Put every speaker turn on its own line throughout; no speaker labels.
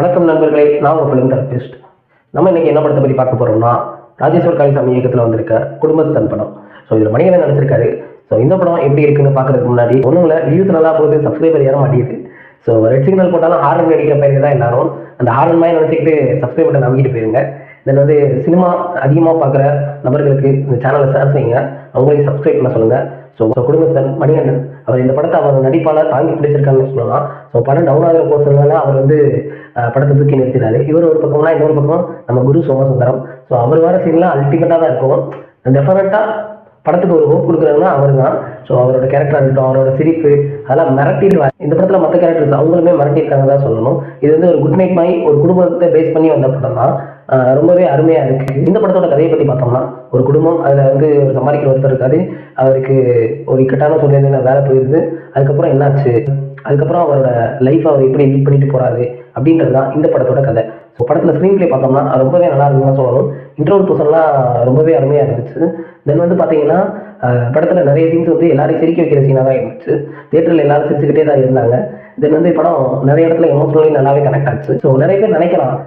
வணக்கம் நண்பர்களே, நான் உங்கள் ஃபிலிம் தெரபிஸ்ட். நம்ம இன்னைக்கு என்ன படத்தை பற்றி பார்க்க போகிறோம்னா, ராஜேஸ்வர் காளிசாமி இயக்கத்தில் வந்திருக்க குடும்பஸ்தன் படம். ஸோ இதில் மணிகண்டன் நடிச்சிருக்காரு. ஸோ இந்த படம் எப்படி இருக்குன்னு பார்க்கறதுக்கு முன்னாடி ஒன்றும் வியூஸ் நல்லா போகுது, சப்ஸ்கிரைபர் ஏற மாட்டேங்குது. ஸோ ரெட் சிக்னல் போட்டாலும் ஹாரன் அடிக்கிற பயிர் தான் எல்லாரும் அந்த ஹாரன் மாதிரி நினச்சிக்கிட்டு சப்ஸ்கிரைப் பண்ண நம்பிக்கிட்டு போயிருங்க. தென் சினிமா அதிகமாக பார்க்குற நபர்களுக்கு இந்த சேனலை ஷேர் செய்யுங்க, அவங்களையும் சப்ஸ்கிரைப் பண்ண சொல்லுங்கள். ஸோ குடும்பஸ்தன் மணிகண்டன் அவர் இந்த படத்தை அவர் நடிப்பால் தாங்கி பிடிச்சிருக்காருன்னு சொல்லலாம். ஸோ படம் டவுன் ஆகிற போர்ஷனால அவர் படத்தை தூக்கி நிறுத்தினாரு. இவர் ஒரு பக்கம்னா இன்னொரு பக்கம் நம்ம குரு சோமசுந்தரம். ஸோ அவர் வர சீன்லாம் அல்டிமேட்டாக தான் இருக்கும். டெஃபினட்டாக படத்துக்கு ஒரு ஹோப் கொடுக்குறாங்கன்னா அவர் தான். ஸோ அவரோட கேரக்டராக இருக்கட்டும், அவரோட சிரிப்பு அதெல்லாம் மிரட்டிடுவார். இந்த படத்தில் மற்ற கேரக்டர்ஸ் அவங்களுமே மிரட்டியிருக்காங்க தான் சொல்லணும். இது ஒரு குட் நைட் மாதிரி ஒரு குடும்பத்தை பேஸ் பண்ணி வந்த படம் தான். ரொம்பவே அருமையாக இருக்குது. இந்த படத்தோட கதையை பற்றி பார்த்தோம்னா, ஒரு குடும்பம் அதில் சம்பாதிக்கிற ஒருத்தர் இருக்காரு. அவருக்கு ஒரு இக்கட்டான சூழ்நிலையில் வேலை போயிடுது. அதுக்கப்புறம் என்னாச்சு, அதுக்கப்புறம் அவரோட லைஃப் அவர் எப்படி லீட் பண்ணிட்டு போறாரு அப்படின்றது தான் இந்த படத்தோட கதை. ஸோ படத்தில் ஸ்க்ரீன் பிளே பார்த்தோம்னா ரொம்பவே நல்லா இருக்குன்னு சொல்லணும். இன்ட்ரோல் பர்சன்லாம் ரொம்பவே அருமையாக இருந்துச்சு. தென் பார்த்தீங்கன்னா படத்தில் நிறைய சீன்ஸ் எல்லாரையும் சிரிக்க வைக்கிற சீனாக தான் இருந்துச்சு. தியேட்டரில் எல்லாரும் சிரிச்சுக்கிட்டே தான் இருந்தாங்க. தென் படம் நிறைய இடத்துல எமோஷனலி நல்லாவே கனெக்ட் ஆச்சு. ஸோ நிறைய பேர் நினைக்கலாம்,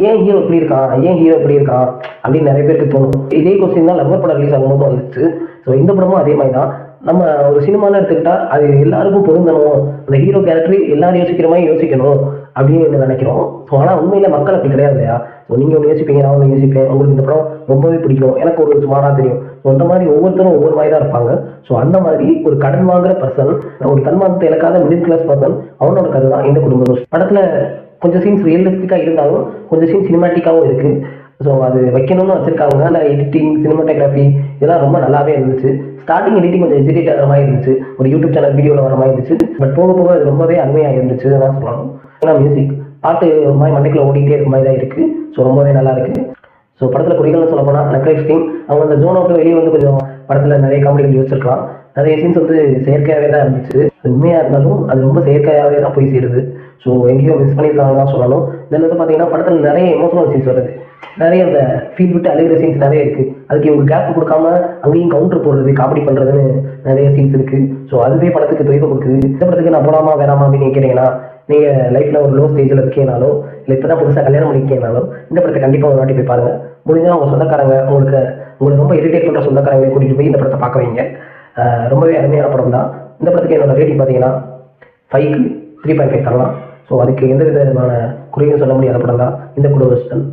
ஏன் ஹீரோ இப்படி இருக்கான், ஏன் ஹீரோ இப்படி இருக்கான் அப்படின்னு நிறைய பேருக்கு தோணும். இதே கொஸ்டின் தான் லவ்வர் படம் ரிலீஸ் ஆகும்போது வந்துச்சு. ஸோ இந்த படமும் அதே மாதிரி தான். நம்ம ஒரு சினிமாவில் எடுத்துக்கிட்டா அது எல்லாருக்கும் பொருந்தணும், அந்த ஹீரோ கேரக்டர் எல்லாரும் யோசிக்கிற மாதிரி யோசிக்கணும் அப்படின்னு நினைக்கிறோம். ஸோ ஆனால் உண்மையில் மக்கள் அப்படி கிடையாது இல்லையா? ஸோ நீங்கள் ஒன்று யோசிப்பீங்க, நான் ஒன்று யோசிப்பேன், உங்களுக்கு இந்த படம் ரொம்பவே பிடிக்கும், எனக்கு ஒரு சுமாராக தெரியும். ஸோ அந்த மாதிரி ஒவ்வொருத்தரும் ஒவ்வொரு மாதிரி தான் இருப்பாங்க. ஸோ அந்த மாதிரி ஒரு கடன் வாங்குற பர்சன், ஒரு தன்மானத்தை இழக்காத மிடில் கிளாஸ் பர்சன், அவனோட கதை தான் இந்த குடும்பம். படத்தில் கொஞ்சம் சீன்ஸ் ரியலிஸ்டிக்காக இருந்தாலும் கொஞ்சம் சீன்ஸ் சினிமாட்டிக்காகவும் இருக்குது. ஸோ அது வைக்கணும்னு வச்சுருக்காங்க. அந்த எடிட்டிங், சினிமாட்டோகிராஃபி இதெல்லாம் ரொம்ப நல்லாவே இருந்துச்சு. ஸ்டார்டிங் எடிட்டிங் கொஞ்சம் எஜிடேட் ஆகிற மாதிரி இருந்துச்சு, ஒரு யூடியூப் சேனல் வீடியோவில் வர மாதிரி இருந்துச்சு. பட் போக போக அது ரொம்பவே அருமையாக இருந்துச்சு தான் சொல்லணும். ஏன்னா மியூசிக் பாட்டு ஒரு மாதிரி மண்டைக்குள்ள ஓடிக்கிட்டே இருக்க மாதிரி தான் இருக்குது. ஸோ ரொம்பவே நல்லா இருக்குது. ஸோ படத்தில் குறிகள்னு சொல்ல போனால் நக்ரைஸ் டீம் அவங்க அந்த ஜோனை விட்டு வெளியே கொஞ்சம் படத்தில் நிறைய காமெடிகள் யோசிச்சிருக்கலாம். நிறைய சீன்ஸ் செயற்கையாகவே தான் இருந்துச்சு. உண்மையாக இருந்தாலும் அது ரொம்ப செயற்கையாகவே தான் போய் சேருது. ஸோ எங்கேயோ மிஸ் பண்ணியிருக்காங்க தான் சொல்லணும். தென் பார்த்தீங்கன்னா படத்தில் நிறைய எமோஷனல் சீன்ஸ் வருது, நிறைய அந்த ஃபீல் விட்டு அழுகிற சீன்ஸ் நிறைய இருக்குது. அதுக்கு இவங்க கேப் கொடுக்காம அங்கேயும் கவுண்டர் போடுறது, காமெடி பண்ணுறதுன்னு நிறைய சீன்ஸ் இருக்குது. ஸோ அதுவே படத்துக்கு தொய்வு கொடுக்குது. இந்த படத்துக்கு நான் போகலாமா வேணாமா அப்படின்னு கேட்டீங்கன்னா, நீங்கள் லைஃப்பில் ஒரு லோ ஸ்டேஜில் இருக்கேனாலோ இல்லை இப்போ தான் புதுசாக கல்யாணம் பண்ணிக்கேனாலும் இந்த படத்தை கண்டிப்பாக ஒரு வாட்டி போய் பாருங்கள். முடிஞ்சால் உங்கள் சொந்தக்காரங்க, உங்களுக்கு ரொம்ப இரிட்டேட் பண்ணுற சொந்தக்காரங்களை கூட்டிகிட்டு போய் இந்த படத்தை பார்க்க வைங்க. ரொம்பவே அருமையான படம் தான். இந்த படத்துக்கு என்னோட ரேட்டிங் பார்த்தீங்கன்னா 5க்கு 3.5 தரலாம். ஸோ அதுக்கு எந்த விதமான குறையும் சொல்ல முடியாத படம் தான் இந்த குடும்பஸ்தன்.